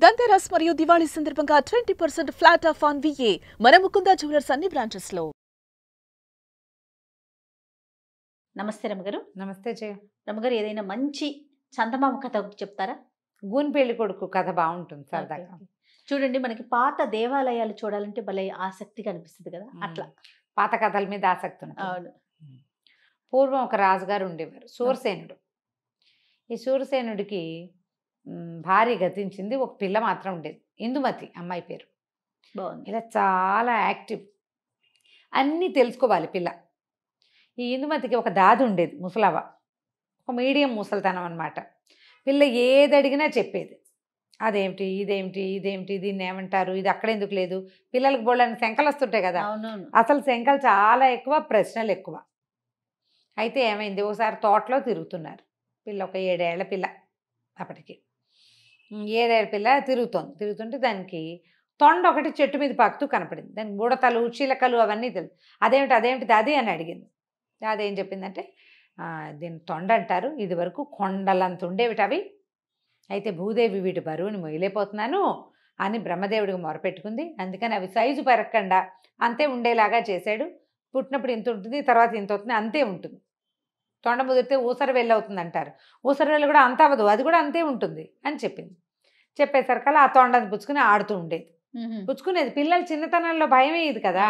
ధన్తెరస్ మరియు దివాళీ సందర్భంగా 20% flat of on VA మన ముకుందా జ్యువెలర్స్ అన్ని బ్రాంచెస్ లో. నమస్తే రమగారు. నమస్తే జయ. రమగారు, ఏదైనా మంచి చందమామ కథ ఒకటి చెప్తారా? గూని పెళ్లి కొడుకు కథ బాగుంటుంది సరదాగా. చూడండి, మనకి పాత దేవాలయాలు చూడాలంటే భలే ఆసక్తిగా అనిపిస్తుంది కదా, అట్లా పాత కథల మీద ఆసక్తి ఉంటుంది. అవును. పూర్వం ఒక రాజుగారు ఉండేవారు, శూరసేనుడు. ఈ శూరసేనుడికి భార్య గతించింది, ఒక పిల్ల మాత్రం ఉండేది, ఇందుమతి అమ్మాయి పేరు. బాగుంది. ఇలా చాలా యాక్టివ్, అన్నీ తెలుసుకోవాలి పిల్ల. ఈ ఇందుమతికి ఒక దాది ఉండేది, ముసలవ్వ, ఒక మీడియం ముసలితనం అనమాట. పిల్ల ఏది అడిగినా చెప్పేది. అదేమిటి, ఇదేమిటి, ఇదేమిటి, దీన్ని ఏమంటారు, ఇది అక్కడ ఎందుకు లేదు. పిల్లలకు బోళ్ళని శంకలు వస్తుంటాయి కదా, అవునవును. అసలు శంకలు చాలా ఎక్కువ, ప్రశ్నలు ఎక్కువ. అయితే ఏమైంది, ఒకసారి తోటలో తిరుగుతున్నారు. పిల్ల ఒక 7 ఏళ్ల పిల్ల, అప్పటికి 7 ఏళ్ల పిల్ల తిరుగుతుంటే దానికి తొండ ఒకటి చెట్టు మీద పాకుతూ కనపడింది. దానికి బుడతలు, చిలకలు అవన్నీ తెలుసు. అదేమిటిది అది అని అడిగింది. అదేం చెప్పిందంటే, దీన్ని తొండ అంటారు, ఇది వరకు కొండలంత ఉండేవిటి అవి, అయితే భూదేవి వీటి బరువుని మొయ్యలేకపోతున్నాను అని బ్రహ్మదేవుడికి మొరపెట్టుకుంది. అందుకని అవి సైజు పెరగకుండా అంతే ఉండేలాగా చేశాడు. పుట్టినప్పుడు ఇంత ఉంటుంది, తర్వాత ఇంత అవుతుంది, అంతే ఉంటుంది. తొండ ముదిరితే ఊసర వెళ్ళి అవుతుంది అంటారు, ఊసర వెళ్ళి కూడా అంత అవ్వదు, అది కూడా అంతే ఉంటుంది అని చెప్పింది. చెప్పేసరికల్లా ఆ తొండని పుచ్చుకుని ఆడుతూ ఉండేది. పుచ్చుకునేది, పిల్లలు చిన్నతనంలో భయమే ఇది కదా.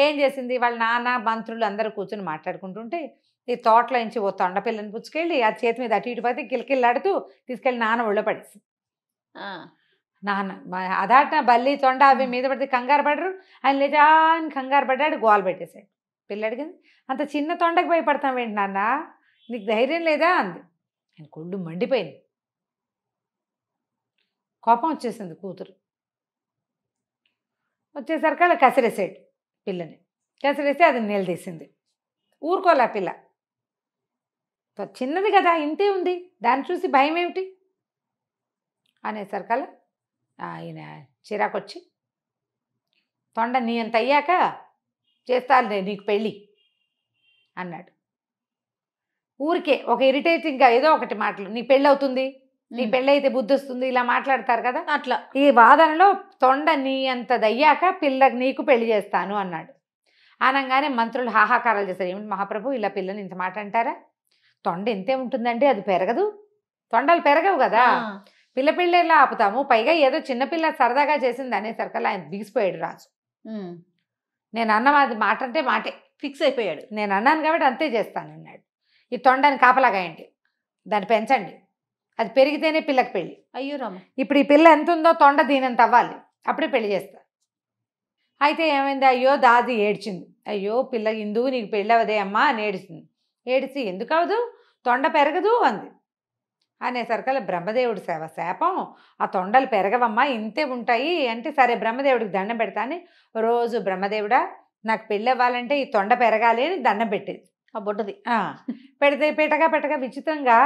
ఏం చేసింది, వాళ్ళ నాన్న మంత్రులు అందరూ కూర్చొని మాట్లాడుకుంటుంటే ఈ తోటలో నుంచి ఓ తొండ పిల్లని పుచ్చుకెళ్ళి ఆ చేతి మీద అటు ఇటు పోతే కిలకిల్లాడుతూ తీసుకెళ్ళి నాన్న ఒళ్ళో పడేసి, నాన్న అదాట బల్లి తొండ అవి మీద పడితే కంగారు పడరు, ఆయన లేచా అని కంగారు పడ్డాడు, గోలు పెట్టేశాడు. పిల్లడికి అంత చిన్న తొండకి భయపడతాం ఏంటి నాన్న, నీకు ధైర్యం లేదా అంది. ఆయన కొళ్ళు మండిపోయింది, కోపం వచ్చేసింది. కూతురు వచ్చేసరికి అలా కసిరేసాడు పిల్లని. కసిరేసి అది నిలదీసింది. ఊరుకోలే పిల్ల, చిన్నది కదా, ఇంతే ఉంది, దాన్ని చూసి భయం ఏమిటి అనేసరికల్లా ఆయన చిరాకొచ్చి, తొండ నీ అంత అయ్యాక చేస్తాను నీకు పెళ్ళి అన్నాడు. ఊరికే ఒక ఇరిటేటింగ్గా ఏదో ఒకటి మాటలు, నీ పెళ్ళి అవుతుంది, నీ పెళ్ళి అయితే బుద్ధి వస్తుంది, ఇలా మాట్లాడతారు కదా, అట్లా ఈ వాదనలో తొండ నీ అంత దయ్యాక పిల్లకి నీకు పెళ్లి చేస్తాను అన్నాడు. అనగానే మంత్రులు హాహాకారాలు చేశారు. ఏమిటి మహాప్రభు, ఇలా పిల్లని ఇంత మాట అంటారా, తొండ ఎంతే ఉంటుందండి, అది పెరగదు, తొండలు పెరగవు కదా, పిల్ల పిల్లలా ఆపుతాము, పైగా ఏదో చిన్నపిల్ల సరదాగా చేసింది అనేసరికల్లా ఆయన బిగిసిపోయాడు రాజు. నేను అన్నది మాట అంటే మాటే, ఫిక్స్ అయిపోయాడు. నేను అన్నాను కాబట్టి అంతే చేస్తాను అన్నాడు. ఈ తొండని కాపలాగాయండి, దాన్ని పెంచండి, అది పెరిగితేనే పిల్లకి పెళ్ళి. అయ్యో రామ, ఇప్పుడు ఈ పిల్ల ఎంత ఉందో తొండ దీనంత అవ్వాలి, అప్పుడే పెళ్లి చేస్తా. అయితే ఏమైంది, అయ్యో దాది ఏడ్చింది. అయ్యో పిల్ల ఇందుకు నీకు పెళ్ళి అవదే అమ్మా అని ఏడిచింది. ఏడిచి ఎందుకు అవదు, తొండ పెరగదు అంది. అనేసరికల్లా బ్రహ్మదేవుడి శాపం, ఆ తొండలు పెరగవమ్మా, ఇంతే ఉంటాయి అంటే, సరే బ్రహ్మదేవుడికి దండం పెడతాని రోజు బ్రహ్మదేవుడా నాకు పెళ్ళి అవ్వాలంటే ఈ తొండ పెరగాలి అని దండం పెట్టేది ఆ బొడ్డది. పెడితే పెట్టగా విచిత్రంగా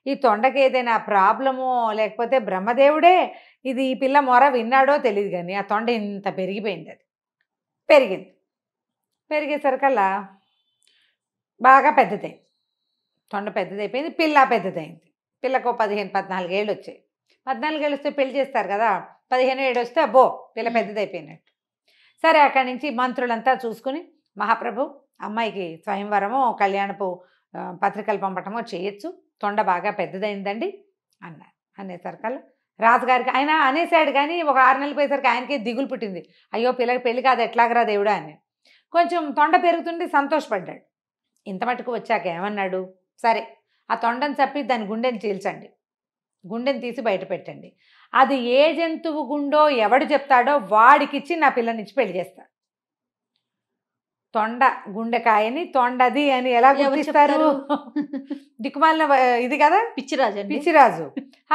ఈ తొండకి ఏదైనా ప్రాబ్లమో లేకపోతే బ్రహ్మదేవుడే ఇది ఈ పిల్ల మొర విన్నాడో తెలియదు, కానీ ఆ తొండ ఇంత పెరిగిపోయింది. అది పెరిగేసరికల్లా బాగా పెద్దదైంది, తొండ పెద్దదైపోయింది, పిల్ల పెద్దదైంది. పిల్లకు 14 ఏళ్ళు వచ్చాయి. 14 ఏళ్ళు వస్తే పెళ్లి చేస్తారు కదా, 15 ఏళ్ళు వస్తే అబ్బో పిల్ల పెద్దదైపోయినట్టు. సరే అక్కడి నుంచి మంత్రులంతా చూసుకుని, మహాప్రభు అమ్మాయికి స్వయంవరమో కళ్యాణపు పత్రికలు పంపటమో చేయొచ్చు, తొండ బాగా పెద్దదైందండి అన్నారు. అనేసరికల్లా రాజుగారికి ఆయన అనేసాడు, కానీ ఒక 6 నెలలు పోయేసరికి ఆయనకే దిగులు పుట్టింది. అయ్యో పిల్లకి పెళ్ళి కాదు ఎట్లాగరా దేవుడా అని. కొంచెం తొండ పెరుగుతుంటే సంతోషపడ్డాడు. ఇంత మటుకు వచ్చాక ఏమన్నాడు, సరే ఆ తొండని చప్పి దాని గుండెని చీల్చండి, గుండెని తీసి బయట పెట్టండి, అది ఏ జంతువు గుండో ఎవడు చెప్తాడో వాడికిచ్చి నా పిల్లనిచ్చి పెళ్లి చేస్తాడు. తొండ గుండెకాయని తొండది అని ఎలా గుర్తిస్తారు, దిక్కుమాలిన ఇది కదా, పిచ్చిరాజు.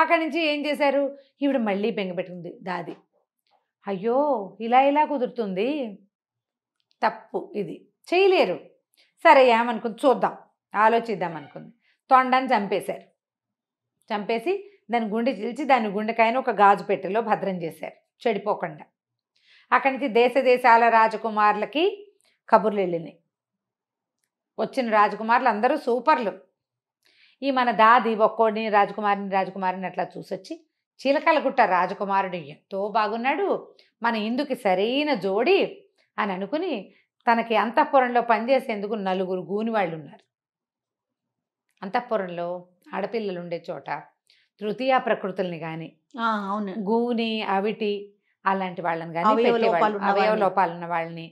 అక్కడి నుంచి ఏం చేశారు, ఈవిడ మళ్ళీ బెంగ పెట్టుకుంది దాది. అయ్యో ఇలా కుదురుతుంది, తప్పు, ఇది చేయలేరు. సరే ఏమనుకుంది చూద్దాం, ఆలోచిద్దాం అనుకుంది. తొండని చంపేశారు. చంపేసి దాని గుండె చీల్చి దాని గుండెకాయను ఒక గాజు పెట్టెలో భద్రం చేశారు చెడిపోకుండా. అక్కడి నుంచి దేశాల రాజకుమారులకి కబుర్లు వెళ్ళినాయి. వచ్చిన రాజకుమారులు అందరూ సూపర్లు. ఈ మన దాది ఒక్కోడిని రాజకుమారిని అట్లా చూసొచ్చి చిలకలగుట్ట రాజకుమారుడు ఎంతో బాగున్నాడు, మన ఇందుకి సరైన జోడి అని అనుకుని తనకి అంతఃపురంలో పనిచేసేందుకు 4 గూనివాళ్ళు ఉన్నారు. అంతఃపురంలో ఆడపిల్లలు ఉండే చోట తృతీయ ప్రకృతుల్ని కానీ అవును. గూని అవిటి అలాంటి వాళ్ళని కానీ అవయవ లోపాలు ఉన్న అవయవ వాళ్ళని. లోపాలు ఉన్న వాళ్ళని,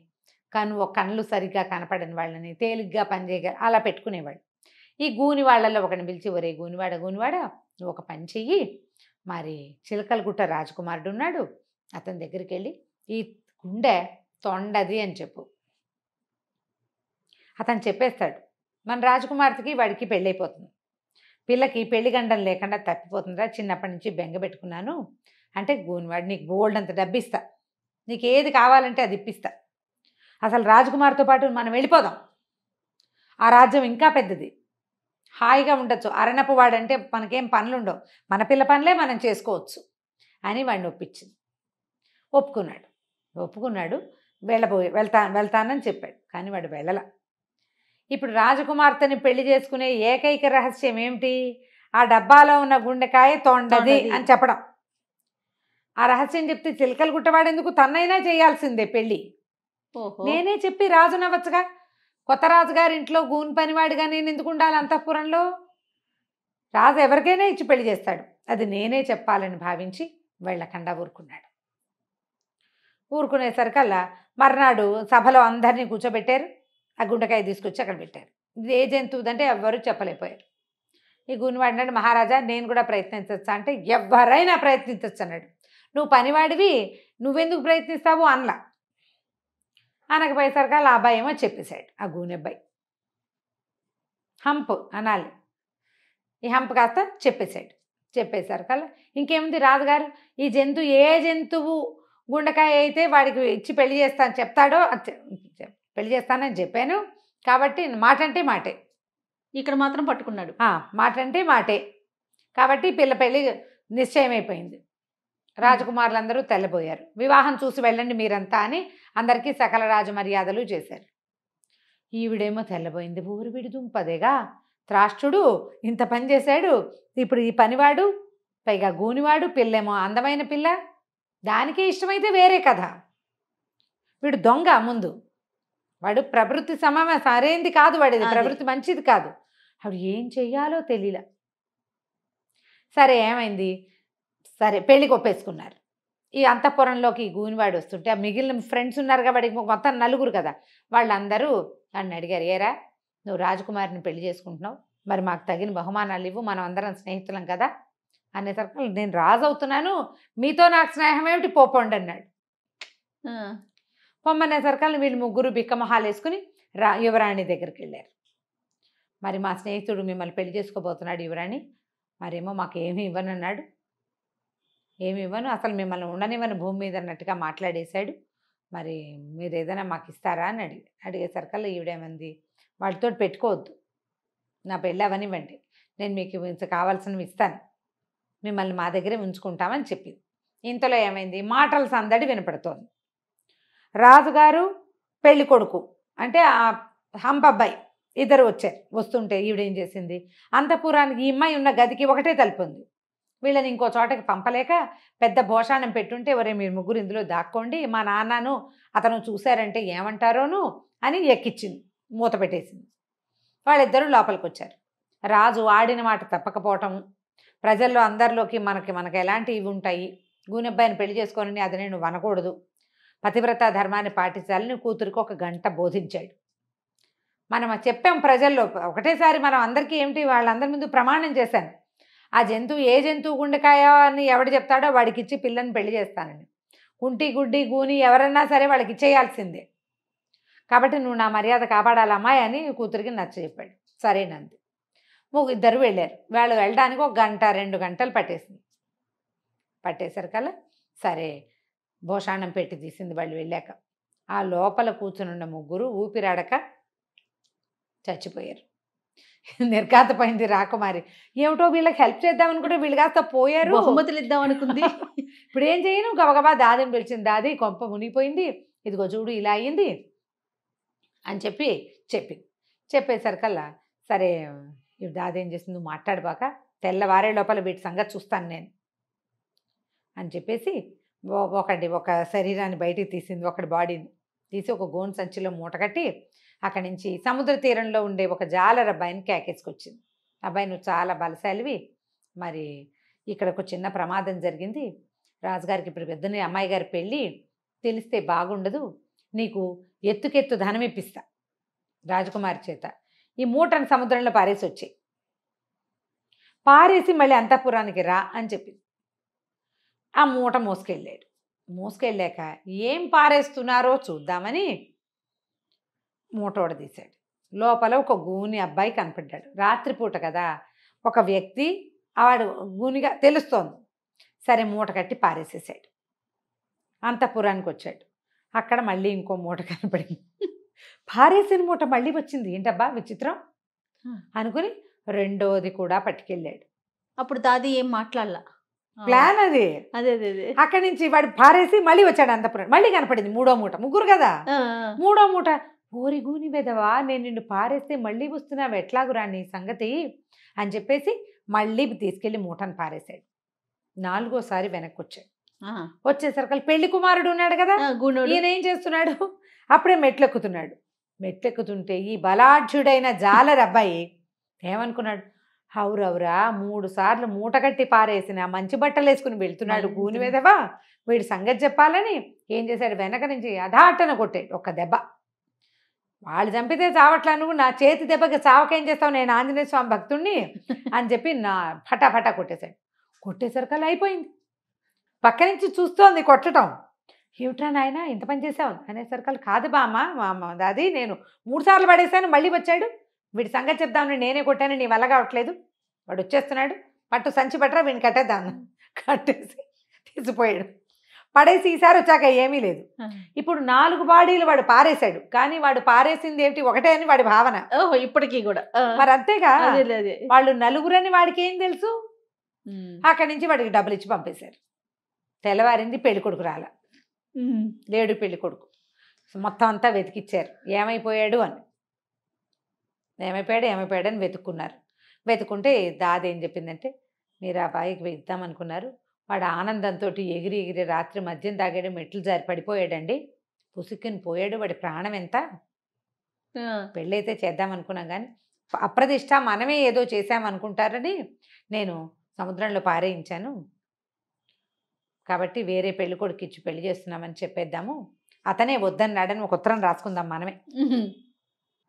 కళ్ళు సరిగ్గా కనపడని వాళ్ళని, తేలిగ్గా పనిచేయగ అలా పెట్టుకునేవాళ్ళు. ఈ గూని వాళ్ళల్లో ఒకరిని పిలిచి, ఒరే గూనివాడ గూనివాడ, నువ్వు ఒక పని చెయ్యి, మరి చిలకలగుట్ట రాజకుమారుడు ఉన్నాడు, అతని దగ్గరికి వెళ్ళి ఈ గుండె తొండది అని చెప్పు. అతను చెప్పేస్తాడు. మన రాజకుమార్తెకి వాడికి పెళ్ళైపోతుంది, పిల్లకి పెళ్లి గండం లేకుండా తప్పిపోతుందిరా, చిన్నప్పటి నుంచి బెంగ పెట్టుకున్నాను అంటే గూనివాడు నీకు బోల్డ్ అంత డబ్బిస్తా, నీకు ఏది కావాలంటే అది ఇప్పిస్తా, అసలు రాజకుమార్తో పాటు మనం వెళ్ళిపోదాం, ఆ రాజ్యం ఇంకా పెద్దది, హాయిగా ఉండొచ్చు, అరణపు వాడంటే మనకేం పనులు ఉండవు, మన పిల్ల పనులే మనం చేసుకోవచ్చు అని వాడిని ఒప్పించింది. ఒప్పుకున్నాడు. వెళ్తానని చెప్పాడు, కానీ వాడు వెళ్ళల. ఇప్పుడు రాజకుమార్తెని పెళ్లి చేసుకునే ఏకైక రహస్యం ఏమిటి? ఆ డబ్బాలో ఉన్న గుండెకాయ తొండది అని చెప్పడం. ఆ రహస్యం చెప్తే చిలకలు గుట్టవాడెందుకు, తన్నైనా చేయాల్సిందే పెళ్ళి. నేనే చెప్పి రాజు నవ్వచ్చుగా, కొత్త రాజుగారి ఇంట్లో గూని పనివాడిగా నేను ఎందుకు ఉండాలి అంతఃపురంలో? రాజు ఎవరికైనా ఇచ్చి పెళ్లి చేస్తాడు, అది నేనే చెప్పాలని భావించి వెళ్ళకుండా ఊరుకునేసరికల్లా మర్నాడు సభలో అందరినీ కూర్చోబెట్టారు, ఆ గుండెకాయ తీసుకొచ్చి అక్కడ పెట్టారు. ఇది ఏ జంతువుదంటే ఎవ్వరూ చెప్పలేకపోయారు. ఈ గూనివాడు అన్నాడు, మహారాజా నేను కూడా ప్రయత్నించచ్చా అంటే, ఎవరైనా ప్రయత్నించచ్చు అన్నాడు. నువ్వు పనివాడివి, నువ్వెందుకు ప్రయత్నిస్తావు అనలా. అనకపోయేసరికల్లా ఆ అబ్బాయి ఏమో చెప్పేశాడు, ఆ గూని అబ్బాయి హంప్ అనాలి, ఈ హంప్ కాస్త చెప్పేసరికల్లా ఇంకేముంది, రాజుగారు ఈ ఏ జంతువు గుండెకాయ అయితే వాడికి ఇచ్చి పెళ్లి చేస్తాను చెప్తాడో పెళ్లి చేస్తానని చెప్పాను కాబట్టి మాట అంటే మాటే, ఇక్కడ మాత్రం పట్టుకున్నాడు. మాట అంటే మాటే కాబట్టి పెళ్లి నిశ్చయమైపోయింది. రాజకుమారులందరూ తెల్లబోయారు. వివాహం చూసి వెళ్ళండి మీరంతా అని అందరికీ సకల రాజ మర్యాదలు చేశారు. ఈవిడేమో తెల్లబోయింది, ఊరు విడి దుంపదేగా, త్రాష్ట్రుడు ఇంత పని చేశాడు, ఇప్పుడు ఈ పనివాడు, పైగా గూనివాడు, పిల్లేమో అందమైన పిల్ల, దానికే ఇష్టమైతే వేరే కథ, వీడు దొంగ, ముందు వాడు ప్రవృత్తి సరైంది కాదు, వాడిది ప్రవృత్తి మంచిది కాదు. ఆవిడ ఏం చెయ్యాలో తెలియలా. సరే ఏమైంది, సరే పెళ్ళికి ఒప్పేసుకున్నారు. ఈ అంతఃపురంలోకి గూనివాడు వస్తుంటే ఆ మిగిలిన ఫ్రెండ్స్ ఉన్నారుగా, వాడికి మొత్తం 4 కదా, వాళ్ళందరూ నన్ను అడిగారు, ఏరా నువ్వు రాజకుమారిని పెళ్లి చేసుకుంటున్నావు, మరి మాకు తగిన బహుమానాలు ఇవ్వు, మనం అందరం స్నేహితులం కదా అనేసరికి, నేను రాజు అవుతున్నాను, మీతో నాకు స్నేహం ఏమిటి, పోపోండి అన్నాడు. పొమ్మనేసరికల్లా వీళ్ళు ముగ్గురు బిక్కమొహాలు వేసుకుని యువరాణి దగ్గరికి వెళ్ళారు. మరి మా స్నేహితుడు మిమ్మల్ని పెళ్లి చేసుకోబోతున్నాడు యువరాణి, మరేమో మాకు ఏమీ ఇవ్వనన్నాడు, ఏమి ఇవ్వను, అసలు మిమ్మల్ని ఉండనివ్వను భూమి మీద అన్నట్టుగా మాట్లాడేశాడు, మరి మీరు ఏదైనా మాకు ఇస్తారా అని అడిగేసరికల్లా ఈవిడేమంది, వాళ్ళతో పెట్టుకోవద్దు, నా పెళ్ళి అవనివ్వండి, నేను మీకు కావాల్సినవి ఇస్తాను, మిమ్మల్ని మా దగ్గరే ఉంచుకుంటామని చెప్పింది. ఇంతలో ఏమైంది, మాటల సందడి వినపడుతోంది. రాజుగారు పెళ్లి కొడుకు అంటే ఆ హంపబ్బాయి ఇద్దరు వస్తుంటే ఈవిడేం చేసింది, అంతఃపురానికి ఈ అమ్మాయి ఉన్న గదికి ఒకటే తలుపు ఉంది, వీళ్ళని ఇంకో చోటకి పంపలేక పెద్ద భోషాణం పెట్టుంటే, ఒరే మీరు ముగ్గురు ఇందులో దాక్కోండి, మా నాన్నను అతను చూశారంటే ఏమంటారోను అని ఎక్కిచ్చింది, మూత పెట్టేసింది. వాళ్ళిద్దరూ లోపలికి వచ్చారు. రాజు ఆడిన మాట తప్పకపోవటం, ప్రజల్లో అందరిలోకి మనకి ఎలాంటి ఇవి ఉంటాయి, గూనెబ్బాయిని పెళ్లి చేసుకోనని అది నేను అనకూడదు, పతివ్రత ధర్మాన్ని పాటించాలని కూతురికి 1 గంట బోధించాడు. మనం చెప్పాం ప్రజల్లో ఒకటేసారి, మనం అందరికీ ఏమిటి వాళ్ళందరి ముందు ప్రమాణం చేశాను, ఆ ఏ జంతువు గుండెకాయ అని ఎవడు చెప్తాడో వాడికి ఇచ్చి పిల్లని పెళ్లి చేస్తానని, కుంటి గుడ్డి గూని ఎవరన్నా సరే వాళ్ళకి ఇచ్చేయాల్సిందే, కాబట్టి నువ్వు నా మర్యాద కాపాడాలమ్మాయి అని కూతురికి నచ్చ చెప్పాడు. సరేనంది. ఇద్దరు వెళ్ళారు. వాళ్ళు వెళ్ళడానికి 1 గంట 2 గంటలు పట్టేసరికల్లా సరే భోషాణం పెట్టి తీసింది. వాళ్ళు వెళ్ళాక ఆ లోపల కూర్చునున్న ముగ్గురు ఊపిరాడక చచ్చిపోయారు. నిర్ఘాతపోయింది రాకుమారి. ఏమిటో వీళ్ళకి హెల్ప్ చేద్దామనుకుంటే వీళ్ళు కాస్త పోయారు, బహుమతులు ఇద్దామనుకుంది. ఇప్పుడు ఏం చేయను, గబగబా దాదిని పిలిచింది. దాది కొంప మునిగిపోయింది, ఇదిగో చూడు ఇలా అయ్యింది అని చెప్పేసరికల్లా సరే దాది ఏం చేసింది, నువ్వు మాట్లాడబాక, తెల్లవారే లోపల వీటి సంగతి చూస్తాను నేను అని చెప్పేసి ఒక శరీరాన్ని బయటికి తీసింది, ఒకటి బాడీని తీసి ఒక గోను సంచిలో మూట కట్టి అక్కడి నుంచి సముద్ర తీరంలో ఉండే ఒక జాలర్ అబ్బాయిని కేకేసుకొచ్చింది. అబ్బాయి నువ్వు చాలా బలశాలివి, మరి ఇక్కడ ఒక చిన్న ప్రమాదం జరిగింది, రాజుగారికి ఇప్పుడు పెద్దని అమ్మాయి గారి పెళ్ళి, తెలిస్తే బాగుండదు, నీకు ఎత్తుకెత్తు ధనం ఇప్పిస్తా రాజకుమారి చేత, ఈ మూటను సముద్రంలో పారేసి వచ్చి పారేసి మళ్ళీ అంతఃపురానికి రా అని చెప్పింది. ఆ మూట మోసుకెళ్ళాక ఏం పారేస్తున్నారో చూద్దామని మూట తీశాడు. లోపల ఒక గూని అబ్బాయి కనపడ్డాడు. రాత్రిపూట కదా, ఒక వ్యక్తి వాడు గూనిగా తెలుస్తోంది. సరే మూట కట్టి పారేసేసాడు. అంతఃపురానికి వచ్చాడు. అక్కడ మళ్ళీ ఇంకో మూట కనపడింది. పారేసిన మూట మళ్ళీ వచ్చింది. ఏంటబ్బా విచిత్రం అనుకుని రెండోది కూడా పట్టుకెళ్ళాడు. అప్పుడు దాది ఏం మాట్లాడలా, ప్లాన్ అది. అదే అదే అదే అక్కడి నుంచి వాడు పారేసి మళ్ళీ వచ్చాడు అంతఃపురం. మళ్ళీ కనపడింది మూడో మూట. ముగ్గురు కదా, మూడో మూట. ఓరి గూని బెదవా, నేను నిన్ను పారేస్తే మళ్ళీ వస్తున్నావు, ఎట్లాగురా నీ సంగతి అని చెప్పేసి మళ్ళీ తీసుకెళ్లి మూటను పారేశాడు. నాలుగోసారి వెనక్కి వచ్చాడు. వచ్చేసరికి పెళ్లి కుమారుడు ఉన్నాడు కదా, ఈయన ఏం చేస్తున్నాడు, అప్పుడే మెట్లెక్కుతున్నాడు. మెట్లెక్కుతుంటే ఈ బలాఢ్యుడైన జాలర్ అబ్బాయి ఏమనుకున్నాడు, హౌరవురా 3 సార్లు మూట కట్టి పారేసిన మంచి బట్టలు వేసుకుని వెళ్తున్నాడు గూని మీదవా, వీడి సంగతి చెప్పాలని ఏం చేశాడు, వెనక నుంచి అధాటన కొట్టాడు ఒక దెబ్బ. వాళ్ళు చంపితే చావట్లా, నువ్వు నా చేతి దెబ్బకి చావకేం చేస్తావు, నేను ఆంజనేయ స్వామి భక్తుణ్ణి అని చెప్పి నా ఫటాఫటా కొట్టేశాడు. కొట్టేసరికల్లా అయిపోయింది. పక్క నుంచి చూస్తోంది కొట్టడం. ఏమిట్రా నాయన ఇంత పని చేసావు అనేసరికల్, కాదు బామ్మ అది నేను 3 సార్లు పడేసాను, మళ్ళీ వచ్చాడు, వీడి సంగతి చెప్దామని నేనే కొట్టాను, నీ వల్ల కావట్లేదు, వాడు వచ్చేస్తున్నాడు, పట్టు సంచి పట్టరా వీడిని కట్టేద్దాం. కట్టేసి తీసిపోయాడు. పడేసి ఈసారి వచ్చాక ఏమీ లేదు. ఇప్పుడు 4 బాడీలు వాడు పారేశాడు. కానీ వాడు పారేసింది ఏంటి, ఒకటే అని వాడి భావన. ఓహో ఇప్పటికీ కూడా మరి అంతేగా, వాళ్ళు నలుగురని వాడికి ఏం తెలుసు. అక్కడి నుంచి వాడికి డబ్బులు ఇచ్చి పంపేశారు. తెల్లవారింది, పెళ్లి కొడుకు రాల, లేడు పెళ్లి కొడుకు. మొత్తం అంతా వెతికిచ్చారు, ఏమైపోయాడు అని వెతుక్కున్నారు. వెతుక్కుంటే దాది ఏం చెప్పిందంటే, మీరు ఆ బాయికి ఇద్దామనుకున్నారు, వాడు ఆనందంతో ఎగిరి రాత్రి మద్యం తాగాడు, మెట్లు జారి పడిపోయాడండి, పుసుక్కుని పోయాడు, వాడి ప్రాణం ఎంత, పెళ్ళైతే చేద్దామనుకున్నాం కానీ అప్రదిష్ట మనమే ఏదో చేశామనుకుంటారని నేను సముద్రంలో పారేయించాను, కాబట్టి వేరే పెళ్లి కొడుకు ఇచ్చి పెళ్లి చేస్తున్నామని చెప్పేద్దాము, అతనే వద్దన్నాడని ఒక ఉత్తరం రాసుకుందాం మనమే.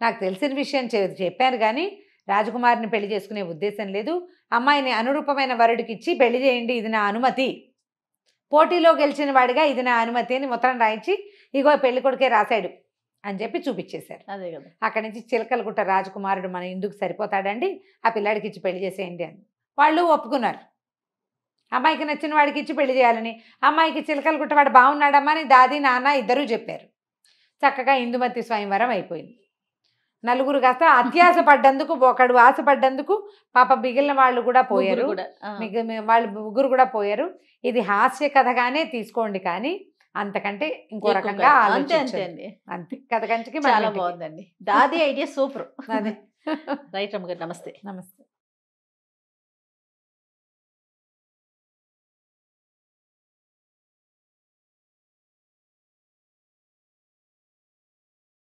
నాకు తెలిసిన విషయం చెప్పాను కానీ రాజకుమారిని పెళ్లి చేసుకునే ఉద్దేశం లేదు, అమ్మాయిని అనురూపమైన వరుడికి ఇచ్చి పెళ్లి చేయండి, ఇది నా అనుమతి, పోటీలో గెలిచిన వాడిగా ఇది నా అనుమతి అని ఉత్తరం రాయించి ఇగో పెళ్లి కొడుకే రాశాడు అని చెప్పి చూపించేశారు. అదే కదా. అక్కడి నుంచి చిలకలగుట్ట రాజకుమారుడు మన ఇందుకు సరిపోతాడండి, ఆ పిల్లాడికి ఇచ్చి పెళ్లి చేసేయండి అని వాళ్ళు ఒప్పుకున్నారు. అమ్మాయికి నచ్చిన వాడికి ఇచ్చి పెళ్లి చేయాలని. అమ్మాయికి చిలకలగుట్ట వాడు బాగున్నాడమ్మా అని దాది నాన్న ఇద్దరూ చెప్పారు. చక్కగా ఇందుమతి స్వయంవరం అయిపోయింది. నలుగురు కాస్త అత్యాశ పడ్డందుకు, ఒకడు ఆశపడ్డందుకు పాప మిగిలిన వాళ్ళు కూడా పోయారు, వాళ్ళు ముగ్గురు కూడా పోయారు. ఇది హాస్య కథగానే తీసుకోండి కానీ అంతకంటే ఇంకో రకంగా ఆలోచించండి. అంతే కథ కంచికి. చాలా బాగుందండి, దాది ఐడియా సూపర్. అదే రైట్ రమ్మ గారు, నమస్తే. నమస్తే.